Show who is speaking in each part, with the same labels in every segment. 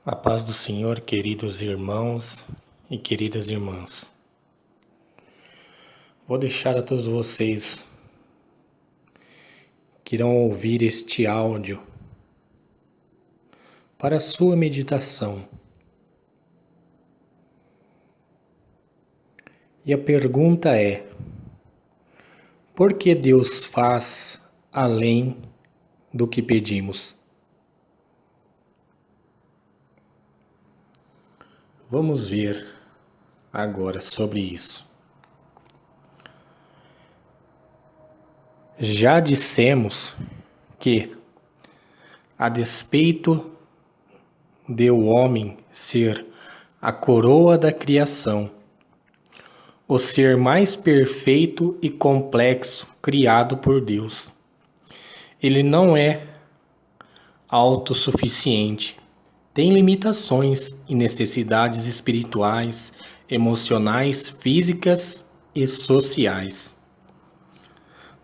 Speaker 1: A paz do Senhor, queridos irmãos e queridas irmãs. Vou deixar a todos vocês que irão ouvir este áudio para a sua meditação. E a pergunta é: por que Deus faz além do que pedimos? Vamos ver agora sobre isso. Já dissemos que, a despeito de o homem ser a coroa da criação, o ser mais perfeito e complexo criado por Deus, ele não é autossuficiente. Tem limitações e necessidades espirituais, emocionais, físicas e sociais.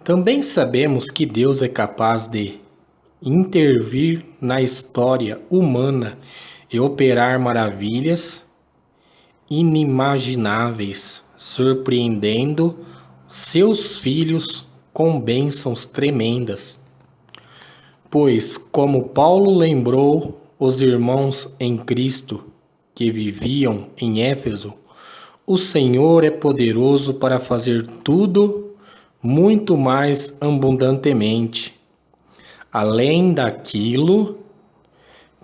Speaker 1: Também sabemos que Deus é capaz de intervir na história humana e operar maravilhas inimagináveis, surpreendendo seus filhos com bênçãos tremendas. Pois, como Paulo lembrou os irmãos em Cristo que viviam em Éfeso, o Senhor é poderoso para fazer tudo muito mais abundantemente, além daquilo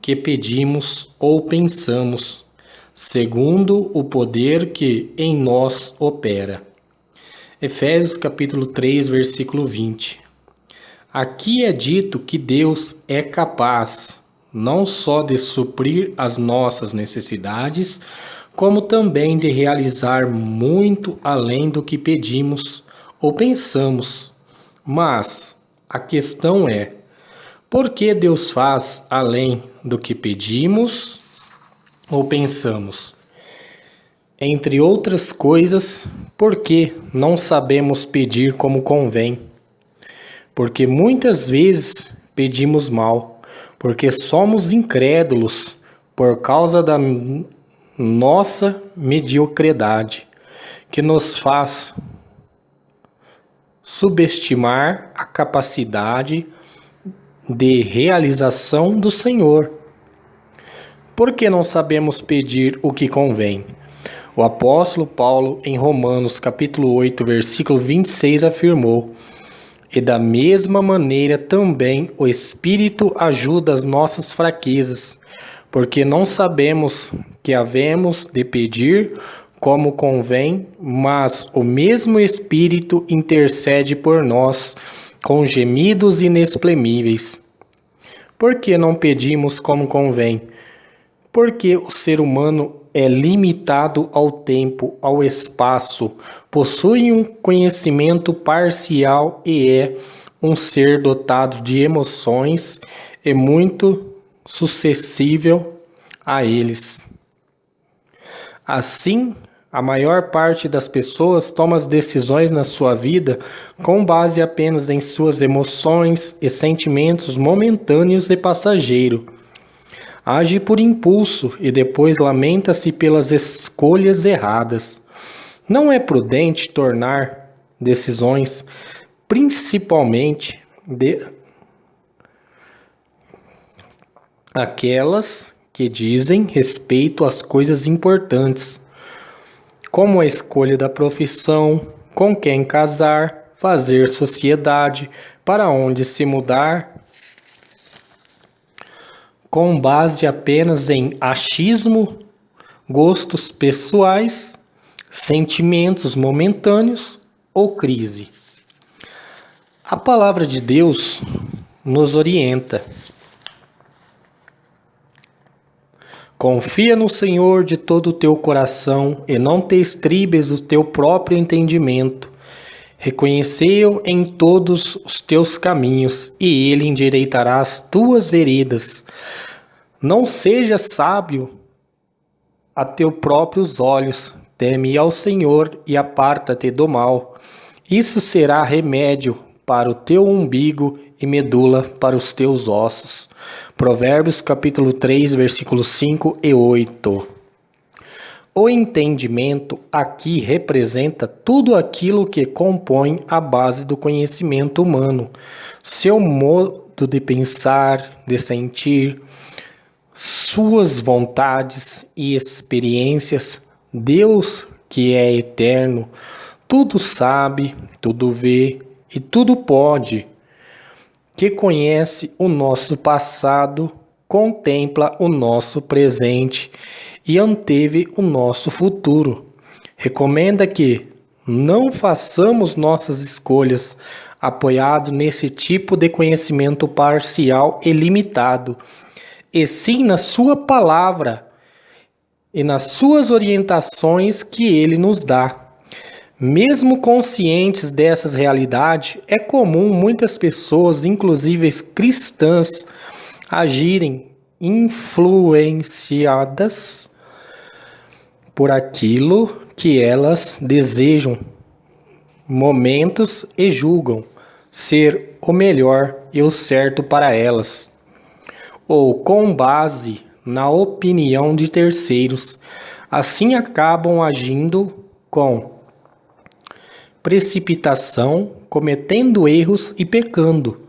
Speaker 1: que pedimos ou pensamos, segundo o poder que em nós opera. Efésios capítulo 3, versículo 20. Aqui é dito que Deus é capaz não só de suprir as nossas necessidades, como também de realizar muito além do que pedimos ou pensamos. Mas a questão é: por que Deus faz além do que pedimos ou pensamos? Entre outras coisas, porque não sabemos pedir como convém. Porque muitas vezes pedimos mal, porque somos incrédulos por causa da nossa mediocridade, que nos faz subestimar a capacidade de realização do Senhor. Por que não sabemos pedir o que convém? O apóstolo Paulo, em Romanos capítulo 8, versículo 26, afirmou: e da mesma maneira também o Espírito ajuda as nossas fraquezas, porque não sabemos que havemos de pedir como convém, mas o mesmo Espírito intercede por nós com gemidos inexprimíveis. Por que não pedimos como convém? Porque o ser humano é limitado ao tempo, ao espaço, possui um conhecimento parcial e é um ser dotado de emoções e muito suscetível a eles. Assim, a maior parte das pessoas toma as decisões na sua vida com base apenas em suas emoções e sentimentos momentâneos e passageiros. Age por impulso e depois lamenta-se pelas escolhas erradas. Não é prudente tornar decisões, principalmente aquelas que dizem respeito às coisas importantes, como a escolha da profissão, com quem casar, fazer sociedade, para onde se mudar, com base apenas em achismo, gostos pessoais, sentimentos momentâneos ou crise. A palavra de Deus nos orienta. Confia no Senhor de todo o teu coração e não te estribes o teu próprio entendimento. Reconhecei-o em todos os teus caminhos, e ele endireitará as tuas veredas. Não sejas sábio a teus próprios olhos, teme ao Senhor e aparta-te do mal. Isso será remédio para o teu umbigo e medula para os teus ossos. Provérbios capítulo 3, versículos 5 e 8. O entendimento aqui representa tudo aquilo que compõe a base do conhecimento humano, seu modo de pensar, de sentir, suas vontades e experiências. Deus, que é eterno, tudo sabe, tudo vê e tudo pode, que conhece o nosso passado, contempla o nosso presente e anteve o nosso futuro. Recomenda que não façamos nossas escolhas apoiado nesse tipo de conhecimento parcial e limitado, e sim na sua palavra e nas suas orientações que ele nos dá. Mesmo conscientes dessas realidades, é comum muitas pessoas, inclusive cristãs, agirem influenciadas por aquilo que elas desejam, momentos e julgam ser o melhor e o certo para elas, ou com base na opinião de terceiros. Assim acabam agindo com precipitação, cometendo erros e pecando.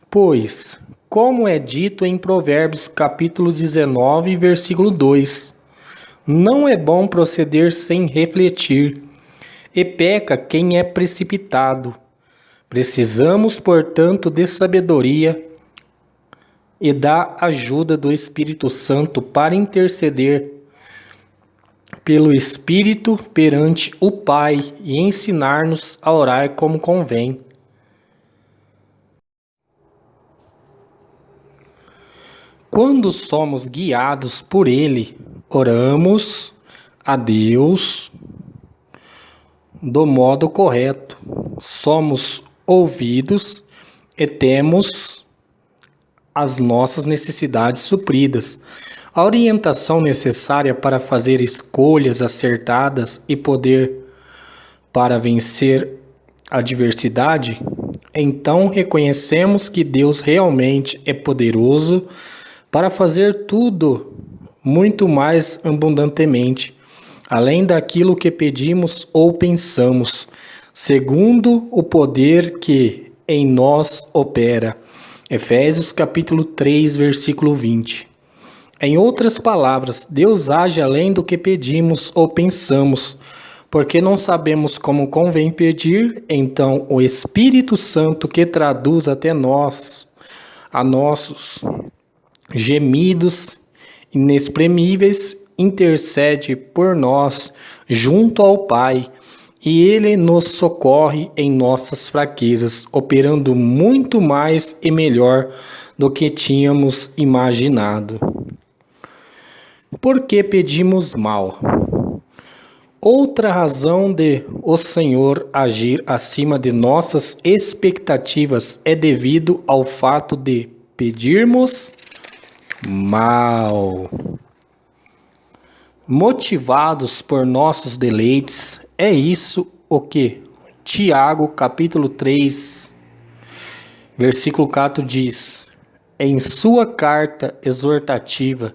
Speaker 1: Pois, como é dito em Provérbios capítulo 19, versículo 2, não é bom proceder sem refletir, e peca quem é precipitado. Precisamos, portanto, de sabedoria e da ajuda do Espírito Santo para interceder pelo Espírito perante o Pai e ensinar-nos a orar como convém. Quando somos guiados por Ele, oramos a Deus do modo correto, somos ouvidos e temos as nossas necessidades supridas. A orientação necessária para fazer escolhas acertadas e poder para vencer a adversidade, então reconhecemos que Deus realmente é poderoso para fazer tudo muito mais abundantemente, além daquilo que pedimos ou pensamos, segundo o poder que em nós opera. Efésios capítulo 3, versículo 20. Em outras palavras, Deus age além do que pedimos ou pensamos, porque não sabemos como convém pedir, então o Espírito Santo que traduz até nós a nossos gemidos inexprimíveis intercede por nós junto ao Pai, e Ele nos socorre em nossas fraquezas, operando muito mais e melhor do que tínhamos imaginado. Por que pedimos mal? Outra razão de o Senhor agir acima de nossas expectativas é devido ao fato de pedirmos mal. Motivados por nossos deleites, é isso o que Tiago capítulo 3, versículo 4 diz, em sua carta exortativa: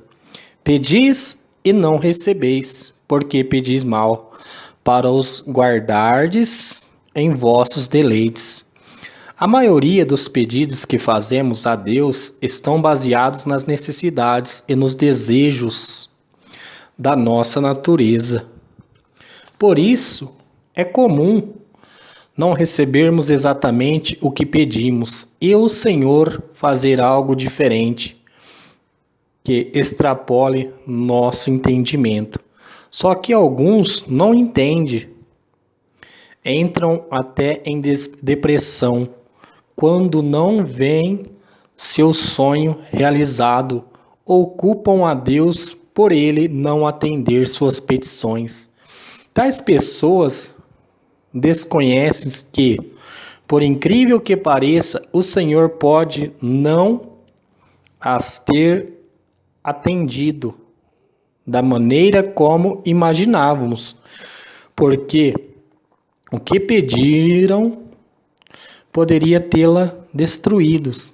Speaker 1: pedis e não recebeis, porque pedis mal, para os guardardes em vossos deleites. A maioria dos pedidos que fazemos a Deus estão baseados nas necessidades e nos desejos da nossa natureza. Por isso, é comum não recebermos exatamente o que pedimos e o Senhor fazer algo diferente que extrapole nosso entendimento. Só que alguns não entendem, entram até em depressão quando não veem seu sonho realizado ou culpam a Deus por ele não atender suas petições. Tais pessoas desconhecem que, por incrível que pareça, o Senhor pode não as ter atendido da maneira como imaginávamos, porque o que pediram poderia tê-la destruídos.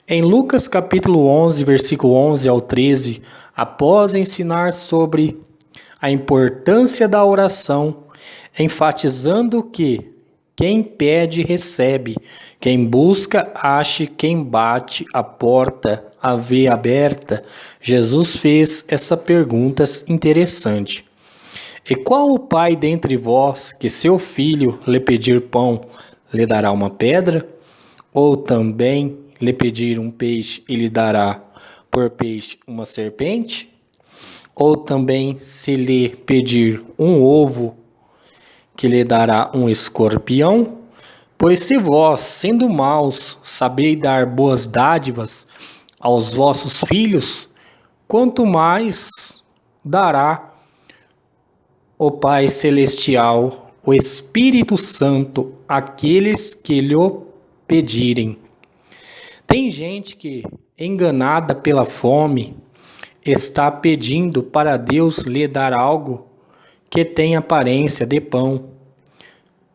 Speaker 1: Em Lucas capítulo 11, versículo 11 ao 13, após ensinar sobre a importância da oração, enfatizando que quem pede, recebe. Quem busca, acha. Quem bate, a porta a vê aberta. Jesus fez essa pergunta interessante. E qual o pai dentre vós que seu filho lhe pedir pão, lhe dará uma pedra? Ou também lhe pedir um peixe e lhe dará por peixe uma serpente? Ou também se lhe pedir um ovo, que lhe dará um escorpião? Pois se vós, sendo maus, sabeis dar boas dádivas aos vossos filhos, quanto mais dará o Pai Celestial, o Espírito Santo, àqueles que lhe pedirem. Tem gente que, enganada pela fome, está pedindo para Deus lhe dar algo que tem aparência de pão,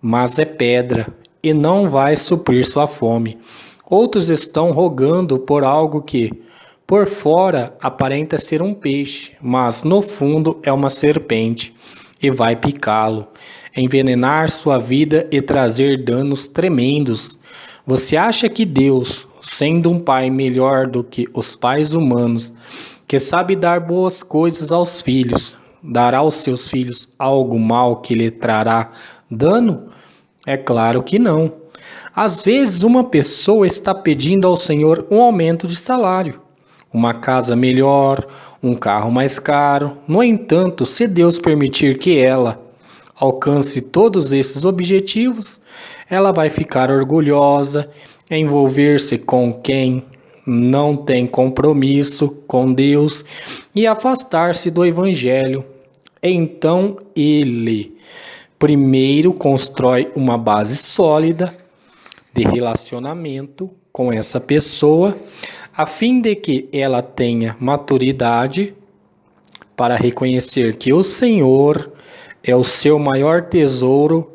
Speaker 1: mas é pedra e não vai suprir sua fome. Outros estão rogando por algo que, por fora, aparenta ser um peixe, mas no fundo é uma serpente e vai picá-lo, envenenar sua vida e trazer danos tremendos. Você acha que Deus, sendo um pai melhor do que os pais humanos, que sabe dar boas coisas aos filhos, dará aos seus filhos algo mal que lhe trará dano? É claro que não. Às vezes uma pessoa está pedindo ao Senhor um aumento de salário, uma casa melhor, um carro mais caro. No entanto, se Deus permitir que ela alcance todos esses objetivos, ela vai ficar orgulhosa, envolver-se com quem não tem compromisso com Deus e afastar-se do Evangelho. Então ele primeiro constrói uma base sólida de relacionamento com essa pessoa, a fim de que ela tenha maturidade para reconhecer que o Senhor é o seu maior tesouro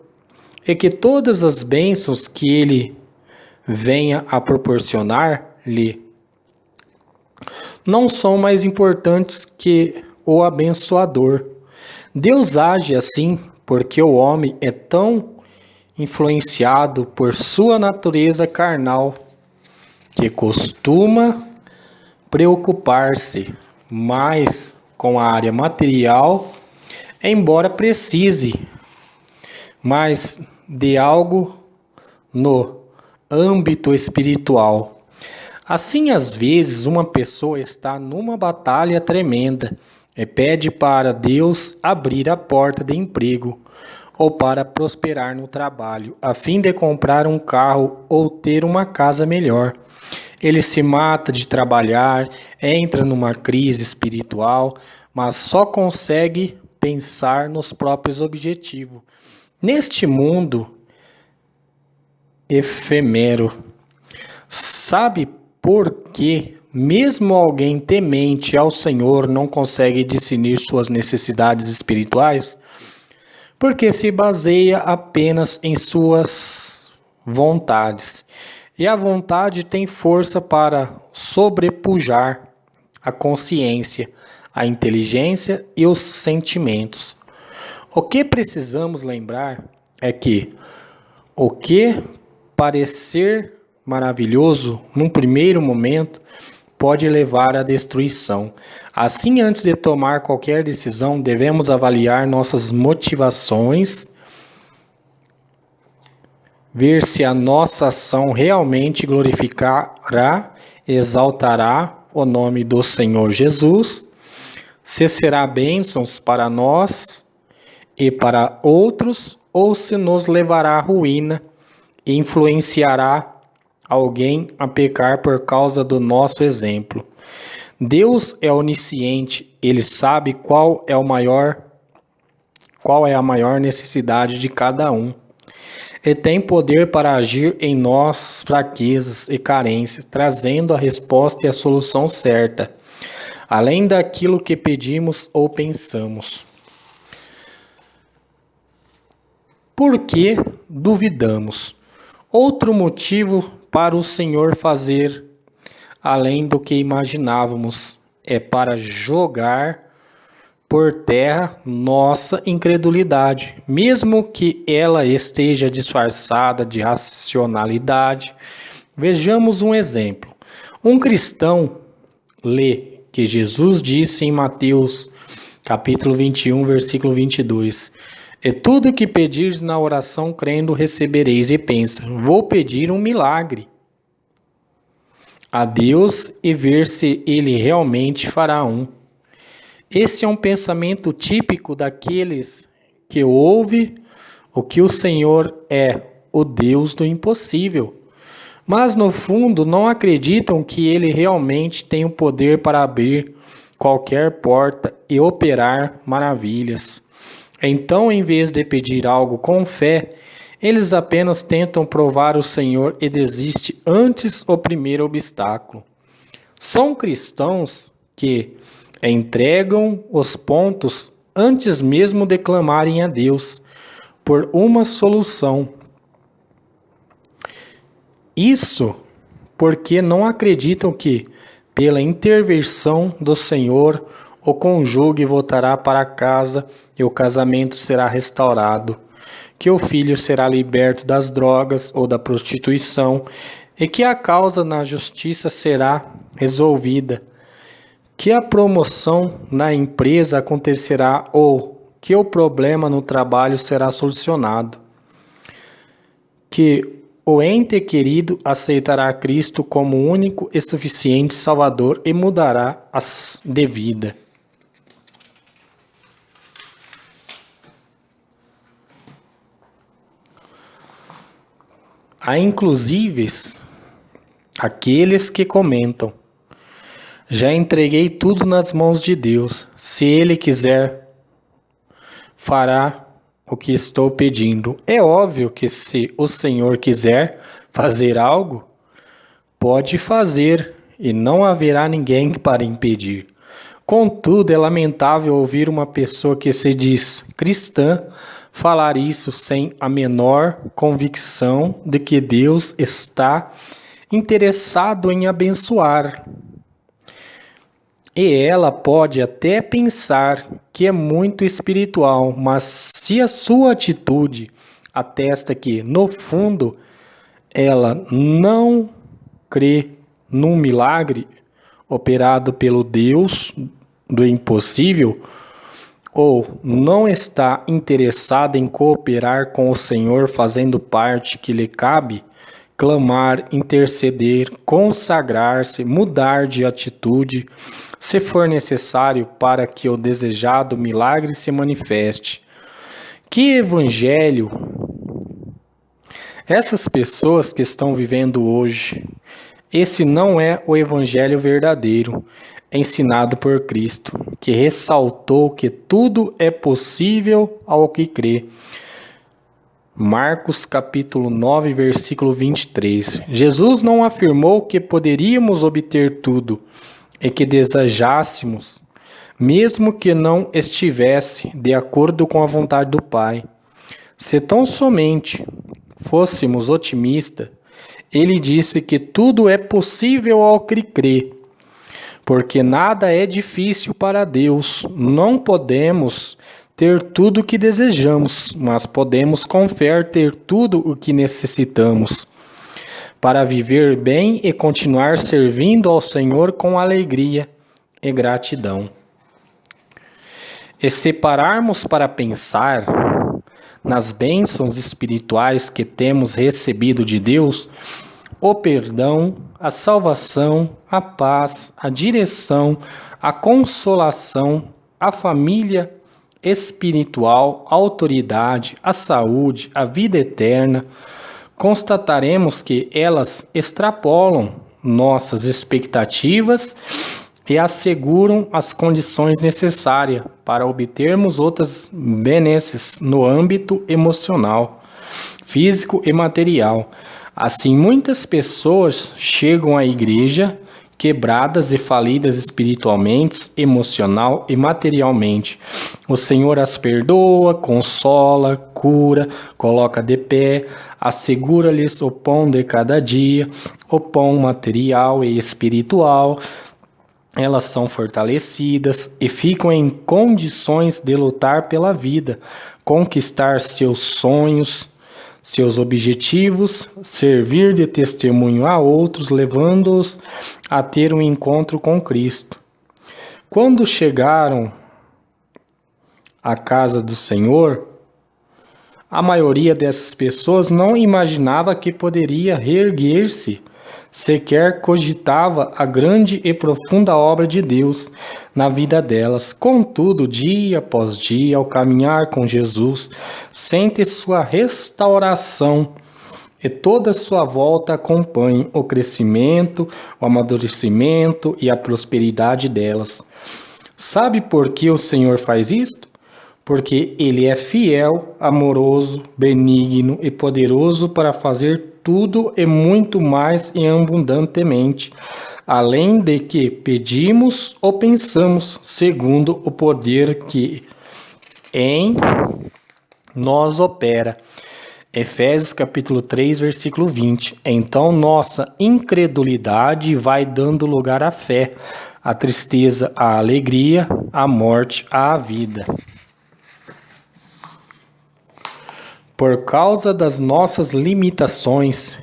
Speaker 1: e que todas as bênçãos que Ele venha a proporcionar-lhe não são mais importantes que o abençoador. Deus age assim porque o homem é tão influenciado por sua natureza carnal que costuma preocupar-se mais com a área material, embora precise mais de algo no âmbito espiritual. Assim, às vezes, uma pessoa está numa batalha tremenda e pede para Deus abrir a porta de emprego ou para prosperar no trabalho, a fim de comprar um carro ou ter uma casa melhor. Ele se mata de trabalhar, entra numa crise espiritual, mas só consegue pensar nos próprios objetivos. Neste mundo efêmero, sabe por que mesmo alguém temente ao Senhor não consegue discernir suas necessidades espirituais? Porque se baseia apenas em suas vontades. E a vontade tem força para sobrepujar a consciência, a inteligência e os sentimentos. O que precisamos lembrar é que o que parecer maravilhoso num primeiro momento pode levar à destruição. Assim, antes de tomar qualquer decisão, devemos avaliar nossas motivações, ver se a nossa ação realmente glorificará, exaltará o nome do Senhor Jesus, se será bênçãos para nós e para outros, ou se nos levará à ruína e influenciará alguém a pecar por causa do nosso exemplo. Deus é onisciente, Ele sabe qual é a maior necessidade de cada um. E tem poder para agir em nossas fraquezas e carências, trazendo a resposta e a solução certa, além daquilo que pedimos ou pensamos. Por que duvidamos? outro motivo para o Senhor fazer além do que imaginávamos, é para jogar por terra nossa incredulidade, mesmo que ela esteja disfarçada de racionalidade. Vejamos um exemplo. Um cristão lê que Jesus disse em Mateus, capítulo 21, versículo 22, "É tudo que pedires na oração crendo recebereis", e pensa, vou pedir um milagre a Deus e ver se Ele realmente fará um. Esse é um pensamento típico daqueles que ouvem o que o Senhor é, o Deus do impossível, mas no fundo não acreditam que Ele realmente tem o poder para abrir qualquer porta e operar maravilhas. Então, em vez de pedir algo com fé, eles apenas tentam provar o Senhor e desistem antes do primeiro obstáculo. São cristãos que entregam os pontos antes mesmo de clamarem a Deus por uma solução. Isso porque não acreditam que, pela intervenção do Senhor, o cônjuge voltará para casa e o casamento será restaurado, que o filho será liberto das drogas ou da prostituição e que a causa na justiça será resolvida, que a promoção na empresa acontecerá ou que o problema no trabalho será solucionado, que o ente querido aceitará Cristo como único e suficiente Salvador e mudará de vida. Há inclusive aqueles que comentam: já entreguei tudo nas mãos de Deus. Se Ele quiser, fará o que estou pedindo. É óbvio que se o Senhor quiser fazer algo, pode fazer e não haverá ninguém para impedir. Contudo, é lamentável ouvir uma pessoa que se diz cristã falar isso sem a menor convicção de que Deus está interessado em abençoar. E ela pode até pensar que é muito espiritual, mas se a sua atitude atesta que, no fundo, ela não crê num milagre operado pelo Deus do impossível, ou não está interessada em cooperar com o Senhor, fazendo parte que lhe cabe, clamar, interceder, consagrar-se, mudar de atitude, se for necessário para que o desejado milagre se manifeste. Que evangelho essas pessoas que estão vivendo hoje? Esse não é o evangelho verdadeiro, ensinado por Cristo, que ressaltou que tudo é possível ao que crê. Marcos capítulo 9, versículo 23. Jesus não afirmou que poderíamos obter tudo e que desejássemos, mesmo que não estivesse de acordo com a vontade do Pai. Se tão somente fôssemos otimistas, ele disse que tudo é possível ao que crê, porque nada é difícil para Deus. Não podemos ter tudo o que desejamos, mas podemos com fé ter tudo o que necessitamos para viver bem e continuar servindo ao Senhor com alegria e gratidão. E se pararmos para pensar nas bênçãos espirituais que temos recebido de Deus, o perdão, a salvação, a paz, a direção, a consolação, a família espiritual, a autoridade, a saúde, a vida eterna, constataremos que elas extrapolam nossas expectativas e asseguram as condições necessárias para obtermos outras benesses no âmbito emocional, físico e material. Assim, muitas pessoas chegam à igreja quebradas e falidas espiritualmente, emocional e materialmente, O Senhor as perdoa, consola, cura, coloca de pé, assegura-lhes o pão de cada dia, o pão material e espiritual. Elas são fortalecidas e ficam em condições de lutar pela vida, conquistar seus sonhos, seus objetivos, servir de testemunho a outros, levando-os a ter um encontro com Cristo. Quando chegaram à casa do Senhor, a maioria dessas pessoas não imaginava que poderia reerguer-se, sequer cogitava a grande e profunda obra de Deus na vida delas. Contudo, dia após dia, ao caminhar com Jesus, sente sua restauração e toda sua volta acompanhe o crescimento, o amadurecimento e a prosperidade delas. Sabe por que o Senhor faz isto? Porque Ele é fiel, amoroso, benigno e poderoso para fazer tudo e muito mais e abundantemente, além de que pedimos ou pensamos, segundo o poder que em nós opera. Efésios capítulo 3, versículo 20. Então nossa incredulidade vai dando lugar à fé, a tristeza à alegria, a morte à vida. Por causa das nossas limitações,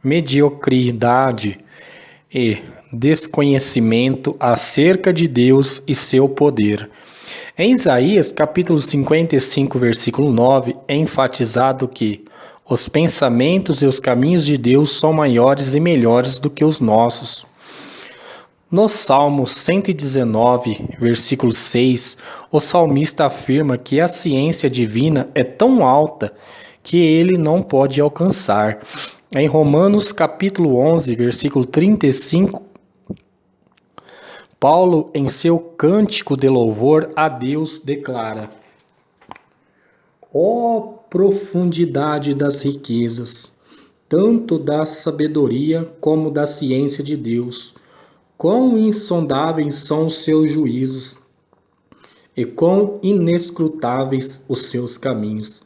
Speaker 1: mediocridade e desconhecimento acerca de Deus e seu poder. Em Isaías, capítulo 55, versículo 9, é enfatizado que os pensamentos e os caminhos de Deus são maiores e melhores do que os nossos. No Salmo 119, versículo 6, o salmista afirma que a ciência divina é tão alta que ele não pode alcançar. Em Romanos capítulo 11, versículo 35, Paulo, em seu cântico de louvor a Deus, declara: ó profundidade das riquezas, tanto da sabedoria como da ciência de Deus! Quão insondáveis são os seus juízos, e quão inescrutáveis os seus caminhos.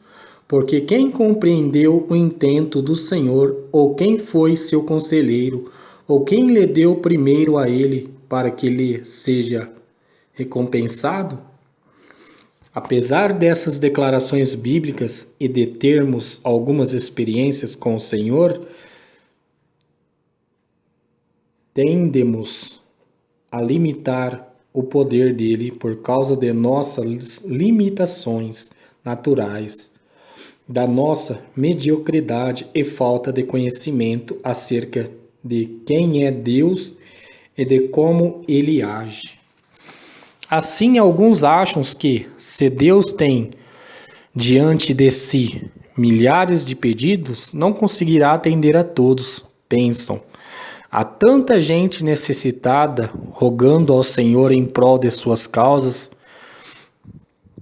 Speaker 1: Porque quem compreendeu o intento do Senhor, ou quem foi seu conselheiro, ou quem lhe deu primeiro a ele, para que lhe seja recompensado? Apesar dessas declarações bíblicas e de termos algumas experiências com o Senhor, tendemos a limitar o poder dele por causa de nossas limitações naturais, da nossa mediocridade e falta de conhecimento acerca de quem é Deus e de como ele age. Assim, alguns acham que, se Deus tem diante de si milhares de pedidos, não conseguirá atender a todos, pensam. Há tanta gente necessitada rogando ao Senhor em prol de suas causas.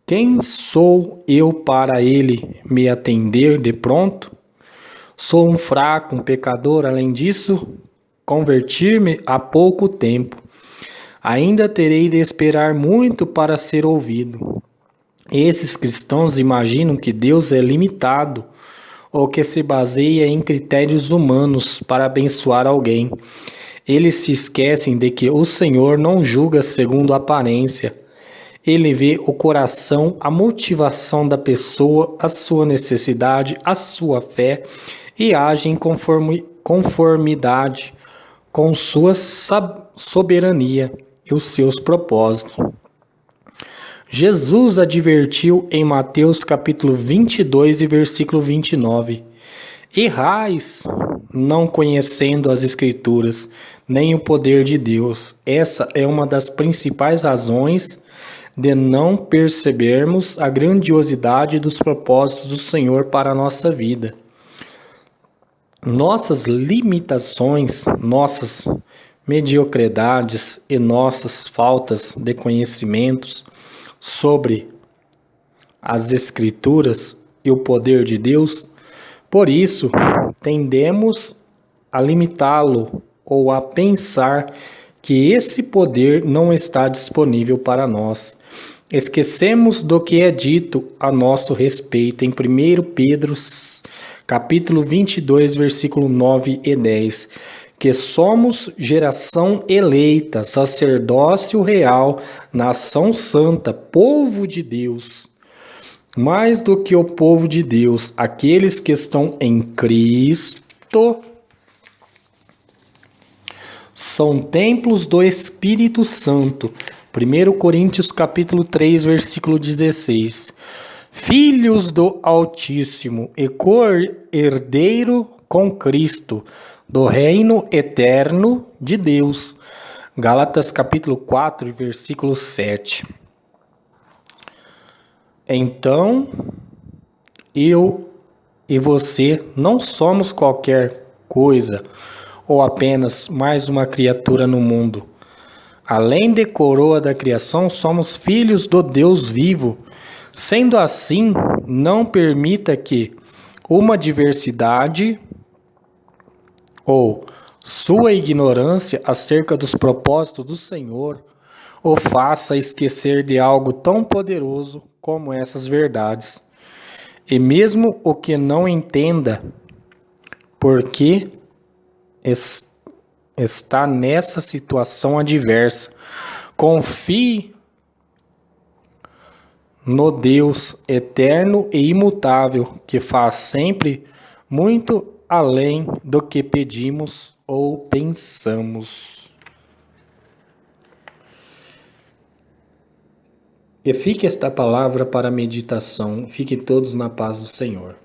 Speaker 1: Quem sou eu para Ele me atender de pronto? Sou um fraco, um pecador. Além disso, converti-me há pouco tempo. Ainda terei de esperar muito para ser ouvido. Esses cristãos imaginam que Deus é limitado ou que se baseia em critérios humanos para abençoar alguém. Eles se esquecem de que o Senhor não julga segundo a aparência. Ele vê o coração, a motivação da pessoa, a sua necessidade, a sua fé e age em conformidade com sua soberania e os seus propósitos. Jesus advertiu em Mateus capítulo 22 e versículo 29: errais, não conhecendo as Escrituras, nem o poder de Deus. Essa é uma das principais razões de não percebermos a grandiosidade dos propósitos do Senhor para a nossa vida. Nossas limitações, nossas mediocridades e nossas faltas de conhecimentos sobre as Escrituras e o poder de Deus, por isso tendemos a limitá-lo ou a pensar que esse poder não está disponível para nós. Esquecemos do que é dito a nosso respeito em 1 Pedro, capítulo 22, versículo 9 e 10, que somos geração eleita, sacerdócio real, nação santa, povo de Deus. Mais do que o povo de Deus, aqueles que estão em Cristo são templos do Espírito Santo. 1 Coríntios capítulo 3, versículo 16. Filhos do Altíssimo e co-herdeiro com Cristo, do reino eterno de Deus. Gálatas capítulo 4, versículo 7. Então, eu e você não somos qualquer coisa ou apenas mais uma criatura no mundo. Além de coroa da criação, somos filhos do Deus vivo. Sendo assim, não permita que uma diversidade ou sua ignorância acerca dos propósitos do Senhor o faça esquecer de algo tão poderoso como essas verdades. E mesmo o que não entenda porque está nessa situação adversa, confie no Deus eterno e imutável, que faz sempre muito além do que pedimos ou pensamos. E fique esta palavra para meditação. Fiquem todos na paz do Senhor.